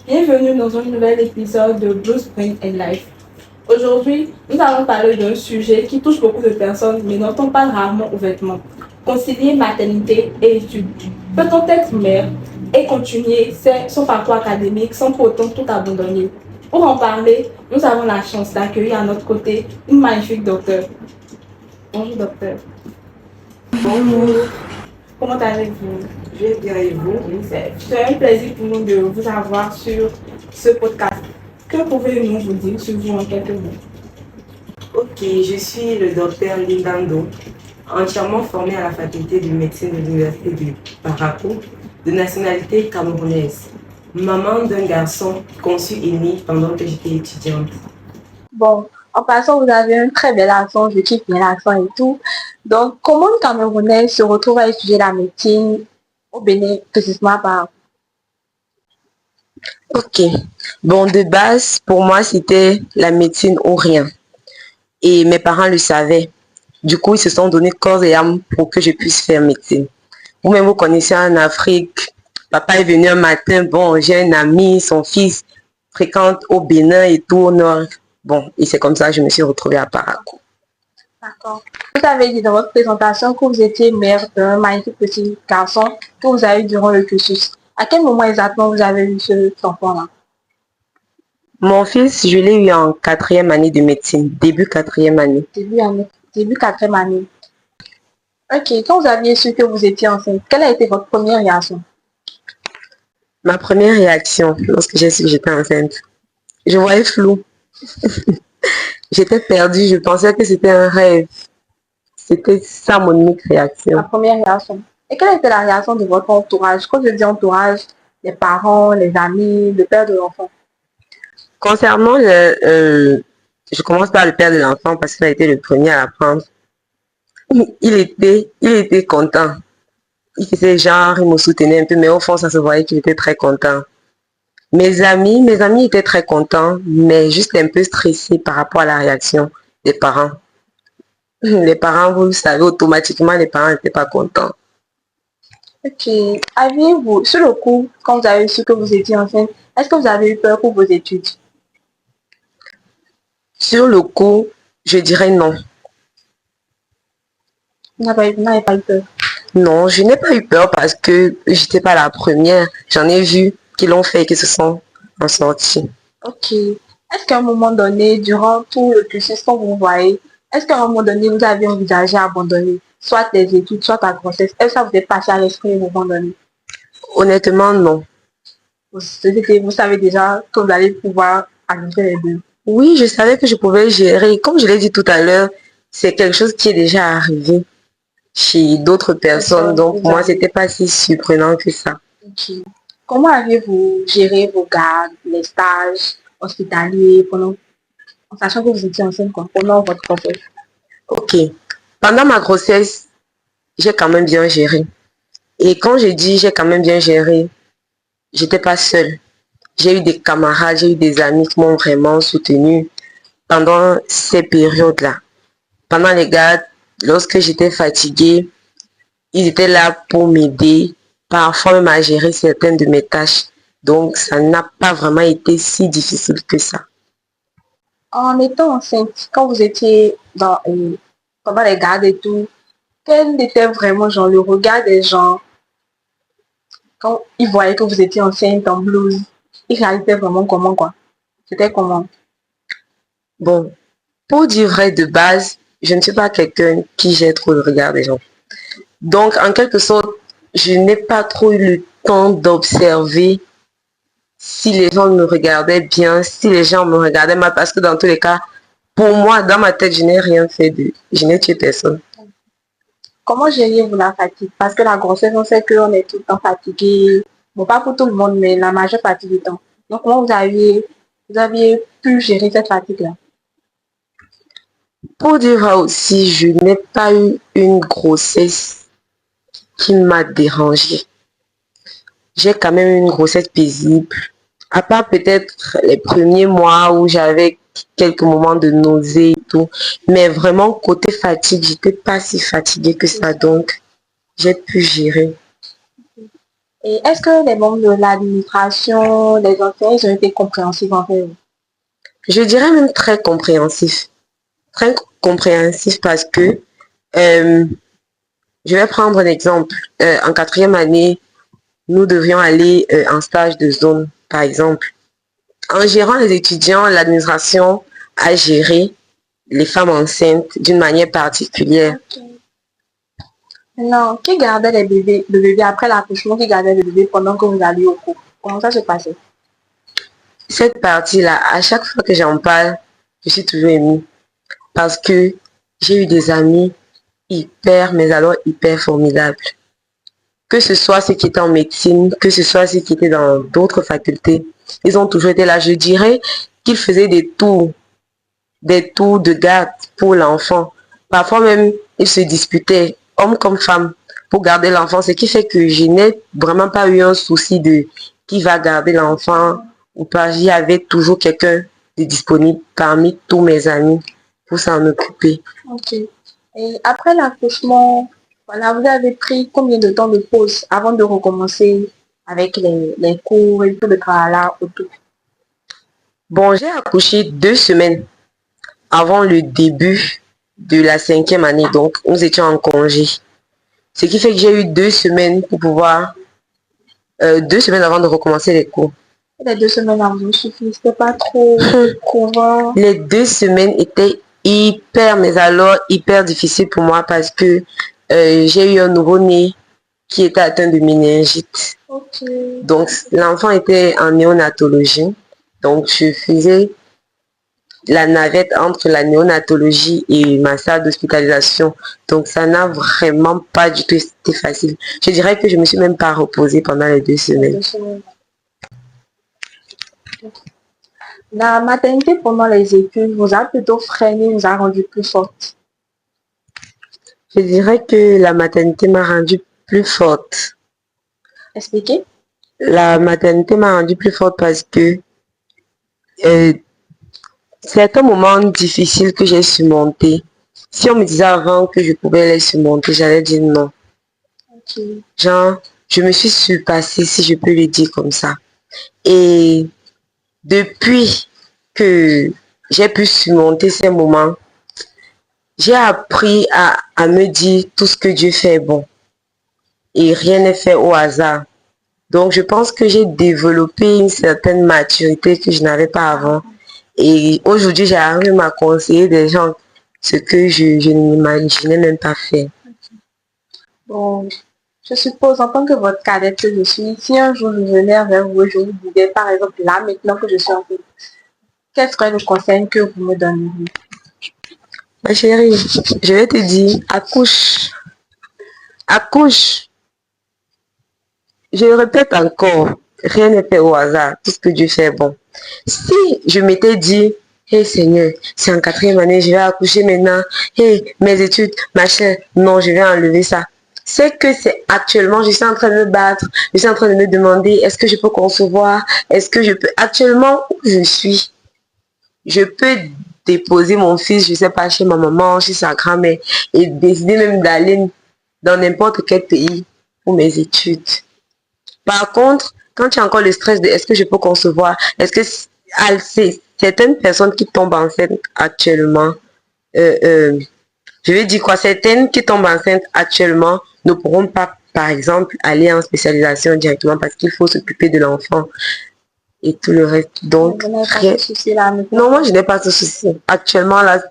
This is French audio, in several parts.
Bienvenue dans un nouvel épisode de Blue Spring and Life. Aujourd'hui, nous allons parler d'un sujet qui touche beaucoup de personnes mais dont on parle rarement ouvertement. Concilier maternité et études. Peut-on être mère et continuer son parcours académique sans pour autant tout abandonner? Pour en parler, nous avons la chance d'accueillir à notre côté une magnifique docteure. Bonjour docteur. Bonjour, Comment allez-vous? je vais bien et vous? C'est un plaisir pour nous de vous avoir sur ce podcast. Que pouvez-vous nous dire sur vous en quelques mots? Ok, je suis le docteur Lindando, entièrement formé à la faculté de médecine de l'université de Parakou, de nationalité camerounaise. Maman d'un garçon conçu et né pendant que j'étais étudiante. Bon, en passant, vous avez un très bel accent, je kiffe bien l'accent et tout. Donc, comment une Camerounaise se retrouve à étudier la médecine au Bénin, précisément par... Ok. Bon, de base, pour moi, c'était la médecine ou rien. Et mes parents le savaient. Du coup, ils se sont donné corps et âme pour que je puisse faire médecine. Vous-même, vous connaissez en Afrique, papa est venu un matin, bon, j'ai un ami, son fils fréquente au Bénin et tout au nord. Bon, et c'est comme ça que je me suis retrouvée à Parakou. D'accord. Vous avez dit dans votre présentation que vous étiez mère d'un magnifique petit garçon que vous avez eu durant le cursus. À quel moment exactement vous avez eu cet enfant-là? Mon fils, je l'ai eu en 4e année de médecine, début 4e année. Début 4e année. Ok, quand vous aviez su que vous étiez enceinte, quelle a été votre première réaction? Ma première réaction lorsque j'ai su que j'étais enceinte, je voyais flou. J'étais perdue, je pensais que c'était un rêve. C'était ça mon unique réaction. La première réaction. Et quelle était la réaction de votre entourage? Quand je dis entourage, les parents, les amis, le père de l'enfant. Concernant je commence par le père de l'enfant parce qu'il a été le premier à apprendre. Il était content. Il faisait genre, il me soutenait un peu, mais au fond, ça se voyait qu'il était très content. Mes amis étaient très contents, mais juste un peu stressés par rapport à la réaction des parents. Les parents, vous le savez, automatiquement, les parents n'étaient pas contents. Ok. Aviez-vous, sur le coup, quand vous avez su que vous étiez enceinte, est-ce que vous avez eu peur pour vos études? Sur le coup, je dirais non. Vous n'avez pas eu peur. Non, je n'ai pas eu peur parce que j'étais pas la première. J'en ai vu qui l'ont fait et qui se sont en sortis. Ok. Est-ce qu'à un moment donné, durant tout le cursus, quand vous voyez, est-ce qu'à un moment donné, vous avez envisagé abandonner, soit les études, soit la grossesse? Est-ce que ça vous est passé à l'esprit à un moment donné? Honnêtement, non. Vous savez déjà que vous allez pouvoir arriver les deux. Oui, je savais que je pouvais gérer. Comme je l'ai dit tout à l'heure, c'est quelque chose qui est déjà arrivé chez d'autres personnes. Donc, moi, c'était pas si surprenant que ça. Okay. Comment avez-vous géré vos gardes, les stages hospitaliers en sachant que vous étiez enceinte pendant votre grossesse? Ok. Pendant ma grossesse, j'ai quand même bien géré. Et quand je dis j'ai quand même bien géré, j'étais pas seule. J'ai eu des camarades, j'ai eu des amis qui m'ont vraiment soutenue pendant ces périodes-là. Pendant les gardes, lorsque j'étais fatiguée, ils étaient là pour m'aider, parfois même à gérer certaines de mes tâches. Donc, ça n'a pas vraiment été si difficile que ça. En étant enceinte, quand vous étiez pendant les gardes et tout, quel était vraiment genre le regard des gens quand ils voyaient que vous étiez enceinte en blouse? Ils réalisaient vraiment comment quoi? C'était comment? Bon, pour dire vrai de base, je ne suis pas quelqu'un qui jette trop le regard des gens. Donc, en quelque sorte, je n'ai pas trop eu le temps d'observer si les gens me regardaient bien, si les gens me regardaient mal, parce que dans tous les cas, pour moi, dans ma tête, je n'ai rien fait je n'ai tué personne. Comment gériez-vous la fatigue? Parce que la grossesse, on sait qu'on est tout le temps fatigué. Bon, pas pour tout le monde, mais la majeure partie du temps. Donc, comment vous aviez pu gérer cette fatigue-là? Pour dire vrai aussi, je n'ai pas eu une grossesse qui m'a dérangée. J'ai quand même eu une grossesse paisible. À part peut-être les premiers mois où j'avais quelques moments de nausée et tout. Mais vraiment, côté fatigue, j'étais pas si fatiguée que ça. Donc, j'ai pu gérer. Et est-ce que les membres de l'administration, les enseignants, ils ont été compréhensifs envers vous? Je dirais même très compréhensif. Très compréhensif parce que, euh, je vais prendre un exemple. En quatrième année, nous devions aller en stage de zone, par exemple. En gérant les étudiants, l'administration a géré les femmes enceintes d'une manière particulière. Okay. Non, qui gardait le bébé après l'accouchement, qui gardait le bébé pendant que vous alliez au cours? Comment ça se passait? Cette partie-là, à chaque fois que j'en parle, je suis toujours émue parce que j'ai eu des amis hyper, mais alors hyper formidables. Que ce soit ceux qui étaient en médecine, que ce soit ceux qui étaient dans d'autres facultés, ils ont toujours été là. Je dirais qu'ils faisaient des tours de garde pour l'enfant. Parfois même, ils se disputaient, hommes comme femmes, pour garder l'enfant, ce qui fait que je n'ai vraiment pas eu un souci de qui va garder l'enfant ou pas. Il y avait toujours quelqu'un de disponible parmi tous mes amis pour s'en occuper. Ok. Et après l'accouchement, voilà, vous avez pris combien de temps de pause avant de recommencer avec les cours et tout le tralala autour? Bon, j'ai accouché 2 semaines avant le début de la 5e année, donc nous étions en congé. Ce qui fait que j'ai eu 2 semaines pour pouvoir, 2 semaines avant de recommencer les cours. Les 2 semaines avant vous suffit, c'était pas trop courant. Les 2 semaines étaient hyper, mais alors hyper difficiles pour moi parce que j'ai eu un nouveau-né qui était atteint de méningite. Okay. Donc l'enfant était en néonatologie. Donc je faisais la navette entre la néonatologie et ma salle d'hospitalisation. Donc ça n'a vraiment pas du tout été facile. Je dirais que je me suis même pas reposée pendant les 2 semaines. La maternité pendant les études vous a plutôt freiné, vous a rendu plus forte? Je dirais que la maternité m'a rendue plus forte. Expliquez. La maternité m'a rendue plus forte parce que certains moments difficiles que j'ai surmontés, si on me disait avant que je pouvais les surmonter, j'allais dire non. Okay. Genre, je me suis surpassée, si je peux le dire comme ça. Et depuis que j'ai pu surmonter ces moments, j'ai appris à me dire tout ce que Dieu fait est bon. Et rien n'est fait au hasard. Donc, je pense que j'ai développé une certaine maturité que je n'avais pas avant. Et aujourd'hui, j'arrive à conseiller des gens ce que je n'imaginais même pas faire. Bon, je suppose en tant que votre cadette que je suis, si un jour je venais vers vous et je vous disais par exemple là maintenant que je suis en fait, quel serait le conseil que vous me donneriez? Ma chérie, je vais te dire, accouche. Accouche. Je le répète encore, rien n'est fait au hasard, tout ce que Dieu fait est bon. Si je m'étais dit, hé Seigneur, c'est en 4e année, je vais accoucher maintenant, hé, mes études, machin, non, je vais enlever ça. C'est que c'est actuellement, je suis en train de me battre, je suis en train de me demander, est-ce que je peux concevoir, est-ce que je peux, actuellement où je suis, je peux déposer mon fils, je sais pas, chez ma maman, chez sa grand-mère, et décider même d'aller dans n'importe quel pays pour mes études. Par contre, quand tu as encore le stress de est-ce que je peux concevoir, est-ce que c'est certaines personnes qui tombent enceintes actuellement, je vais dire quoi, certaines qui tombent enceintes actuellement ne pourront pas, par exemple, aller en spécialisation directement parce qu'il faut s'occuper de l'enfant et tout le reste. Donc, non, moi je n'ai pas ce souci. Actuellement, là,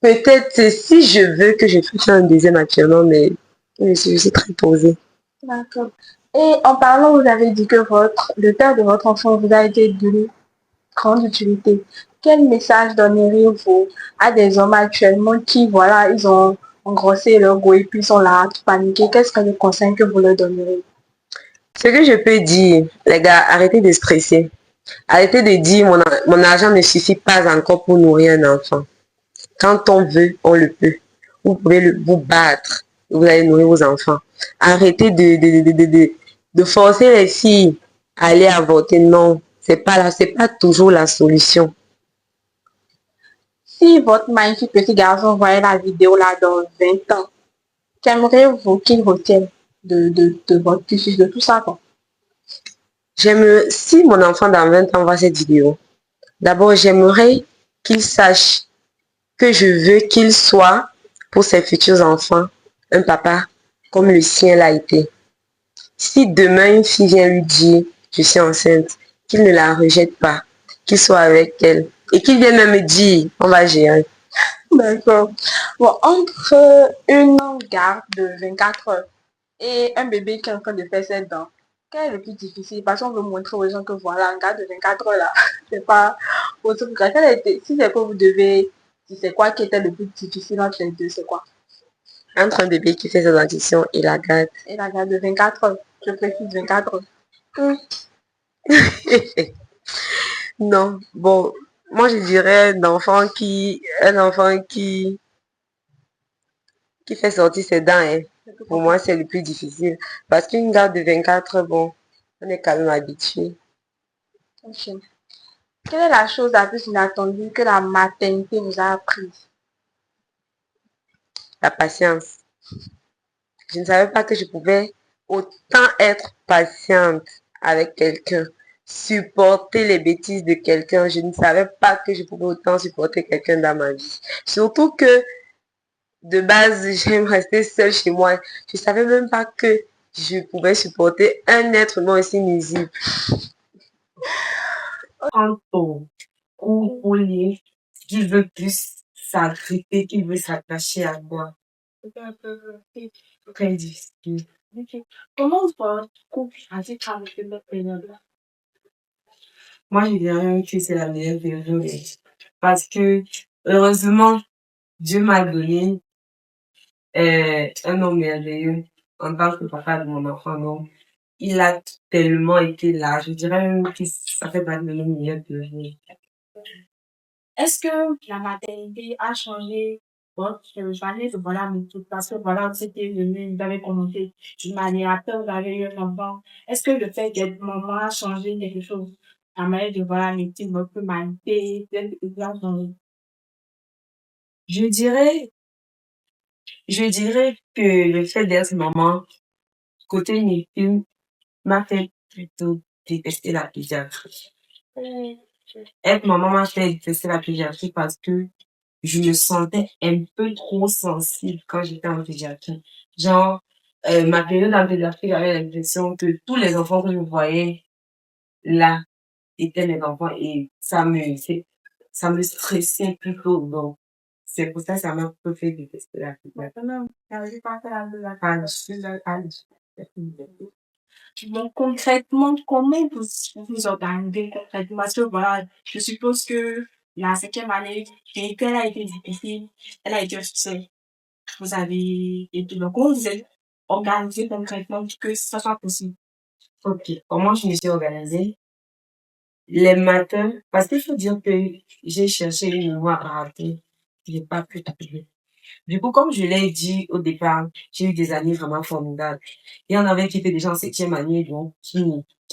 peut-être si je veux que je fasse un deuxième actuellement, mais je suis très posée. D'accord. Et en parlant, vous avez dit que le père de votre enfant vous a été d'une grande utilité. Quel message donneriez-vous à des hommes actuellement qui, voilà, ils ont engrossé leur go et puis sont là, tout paniqués? Qu'est-ce que le conseil que vous leur donneriez? Ce que je peux dire, les gars, arrêtez de stresser. Arrêtez de dire mon argent ne suffit pas encore pour nourrir un enfant. Quand on veut, on le peut. Vous pouvez vous battre. Vous allez nourrir vos enfants. Arrêtez de forcer les filles à aller avorter. Non, c'est pas toujours la solution. Si votre magnifique petit garçon voyait la vidéo là dans 20 ans, qu'aimeriez-vous qu'il retienne de votre fils, de tout ça, quoi? Si mon enfant dans 20 ans voit cette vidéo, d'abord, j'aimerais qu'il sache que je veux qu'il soit, pour ses futurs enfants, un papa comme le sien l'a été. Si demain une fille vient lui dire je suis enceinte, qu'il ne la rejette pas, qu'il soit avec elle et qu'il vienne même me dire on va gérer. D'accord. Bon, entre une garde de 24 heures et un bébé qui est en train de faire ses dents, quel est le plus difficile? Parce qu'on veut montrer aux gens que voilà, un garde de 24 heures là, c'est pas votre cas. Si c'est que vous devez, si c'est quoi qui était le plus difficile entre les deux, c'est quoi? Entre un bébé qui fait sa dentition et la garde. Et la garde de 24 heures, je précise 24 heures. Non, bon, moi je dirais un enfant qui fait sortir ses dents, hein. Pour moi, c'est le plus difficile. Parce qu'une garde de 24 heures, bon, on est quand même habitué. Ok. Quelle est la chose la plus inattendue que la maternité vous a apprise? La patience. Je ne savais pas que je pouvais autant être patiente avec quelqu'un, supporter les bêtises de quelqu'un. Je ne savais pas que je pouvais autant supporter quelqu'un dans ma vie. Surtout que de base, j'aime rester seule chez moi. Je ne savais même pas que je pouvais supporter un être humain aussi nuisible. Quant au collier, qu'il veut plus s'agripper, qu'il veut s'attacher à moi. Très difficile. Comment votre couple a-t-il traversé cette période-là? Moi, je dirais que c'est la meilleure période. Parce que, heureusement, Dieu m'a donné un homme merveilleux en tant que papa de mon enfant. Donc, il a tellement été là. Je dirais même que ça fait partie de nos meilleures périodes. Est-ce que la maternité a changé votre manière de voir la méthode? Parce que voilà, c'était venu, vous avez commencé d'une manière, après vous avez eu un enfant. Est-ce que le fait d'être maman a changé quelque chose? La manière de voir la méthode, votre humanité, peut-être que ça a changé. Je dirais, je dirais que le fait d'être maman, côté intime, m'a fait plutôt détester la pédiatrie. Être maman m'a fait détester la pédiatrie parce que je me sentais un peu trop sensible quand j'étais en pédiatrie. Genre, ma période en pédiatrie, j'avais l'impression que tous les enfants que je voyais là étaient mes enfants et ça me stressait plutôt. Donc, c'est pour ça que ça m'a un peu fait détester la pédiatrie. Maintenant, n'arrivez pas à faire donc, concrètement, comment vous organisez concrètement? Parce que voilà, je suppose que la cinquième année, et qu'elle a été difficile, elle a été seule. Vous avez été donc, comment vous êtes organisé concrètement pour que ça soit possible? Ok, comment je me suis organisée? Les matins, parce qu'il faut dire que j'ai cherché une mémoire à rater, j'ai pas pu trouver. Du coup, comme je l'ai dit au départ, j'ai eu des années vraiment formidables. Il y en avait qui étaient déjà en septième année, donc qui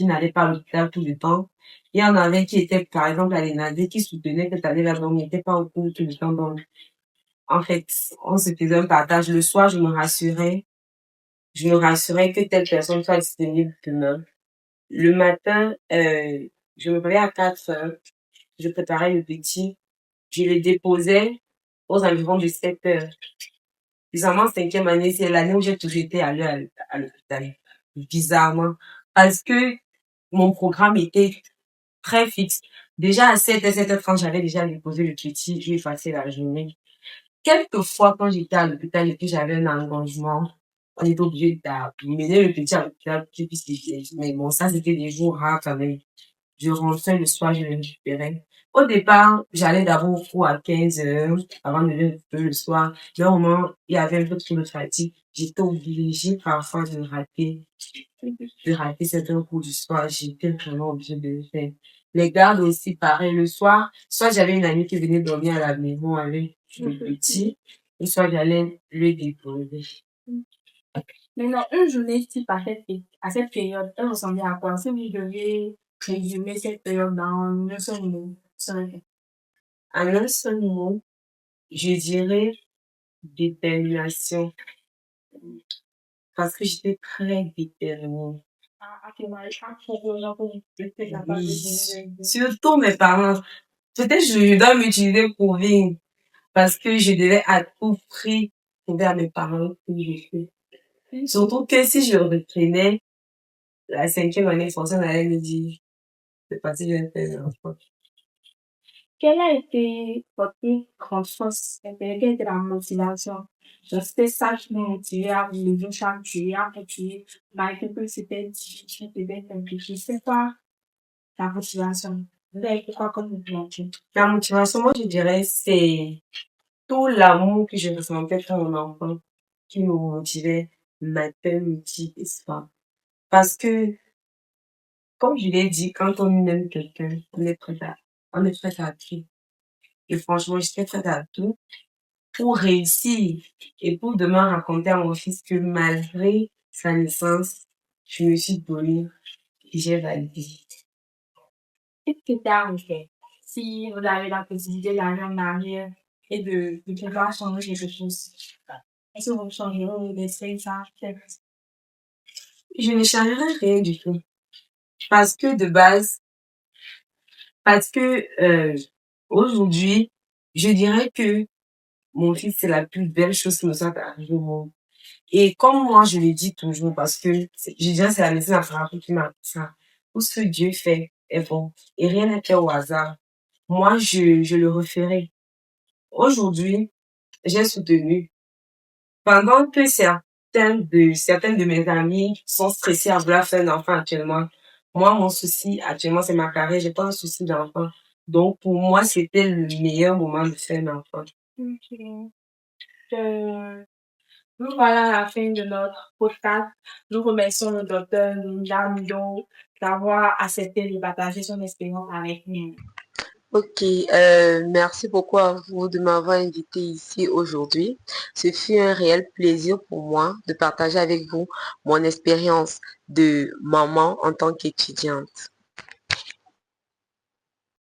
n'allaient pas à l'hôpital tout le temps. Il y en avait qui étaient, par exemple, à l'ENADE, qui soutenaient que t'allais là-dedans, mais n'étaient pas au cours tout le temps. Donc, en fait, on se faisait un partage. Le soir, je me rassurais que telle personne soit disponible demain. Le matin, je me réveillais à 4 heures. Je préparais le petit. Je le déposais aux environs de 7 heures. Bizarrement, cinquième année, c'est l'année où j'ai toujours été à l'heure à l'hôpital. Bizarrement. Parce que mon programme était très fixe. Déjà à 7h, 7h30, j'avais déjà déposé le petit, je lui passé la journée. Quelquefois, quand j'étais à l'hôpital et que j'avais un engagement, on était obligé d'amener le petit à l'hôpital pour qu'il puisse décider. Mais bon, ça, c'était des jours rares quand même. Je rentrais le soir, je le récupérais. Au départ, j'allais d'abord au cours à 15 heures avant de lever le soir. Mais au moment, il y avait un peu trop de fatigue. J'étais obligée parfois de rater certains cours du soir. J'étais vraiment obligée de le faire. Les gardes aussi, pareil, le soir. Soit j'avais une amie qui venait dormir à la maison avec le petit, ou soit j'allais le déposer. Maintenant, une journée type à cette période, elle ressemblait à quoi? Si vous deviez résumer cette période dans un seul mot, ça serait quoi? En un seul mot, je dirais détermination. Parce que j'étais très déterminée. Oui, surtout mes parents. Peut-être je dois m'utiliser pour vivre parce que je devais à tout prix prouver à mes parents que je fais. Surtout que si je reprenais la cinquième année française, on allait me dire, c'est parti, je vais faire un enfant. Quelle a été votre plus grande force intérieure? Quelle était la motivation? Genre, c'était ça qui m'a motivé à vous lever chaque jour, à continuer, malgré que c'était difficile, c'était compliqué. C'est quoi la motivation? Vous avez fait quoi comme motivation? La motivation, moi, je dirais, c'est tout l'amour que je ressentais pour mon enfant qui me motivait matin, midi et soir. Parce que, comme je l'ai dit, quand on aime quelqu'un, on est prêt à tout. Et franchement, j'étais prête à tout pour réussir et pour demain raconter à mon fils que malgré sa naissance, je me suis donnée et j'ai validé. Qu'est-ce qui t'est arrivé? Si vous avez la possibilité d'aller en arrière et de pouvoir changer quelque chose, est-ce que vous changerez ou vous laisserez ça tel que Je ne changerai rien du tout. Parce que de base, parce que aujourd'hui, je dirais que mon fils, c'est la plus belle chose qui me soit arrivée au monde. Et comme moi, je le dis toujours, parce que je dirais c'est la médecine à thérapie qui m'a appris ça. Tout ce que Dieu fait est bon. Et rien n'est fait au hasard. Moi, je le referai. Aujourd'hui, j'ai soutenu. Pendant que certaines de mes amies sont stressées à vouloir faire un enfant actuellement, moi, mon souci actuellement, c'est ma carrière. J'ai pas un souci d'enfant. Donc, pour moi, c'était le meilleur moment de faire un enfant. Ok. Nous voilà à la fin de notre podcast. Nous remercions le docteur Linda Mido d'avoir accepté de partager son expérience avec nous. Ok, merci beaucoup à vous de m'avoir invité ici aujourd'hui. Ce fut un réel plaisir pour moi de partager avec vous mon expérience de maman en tant qu'étudiante.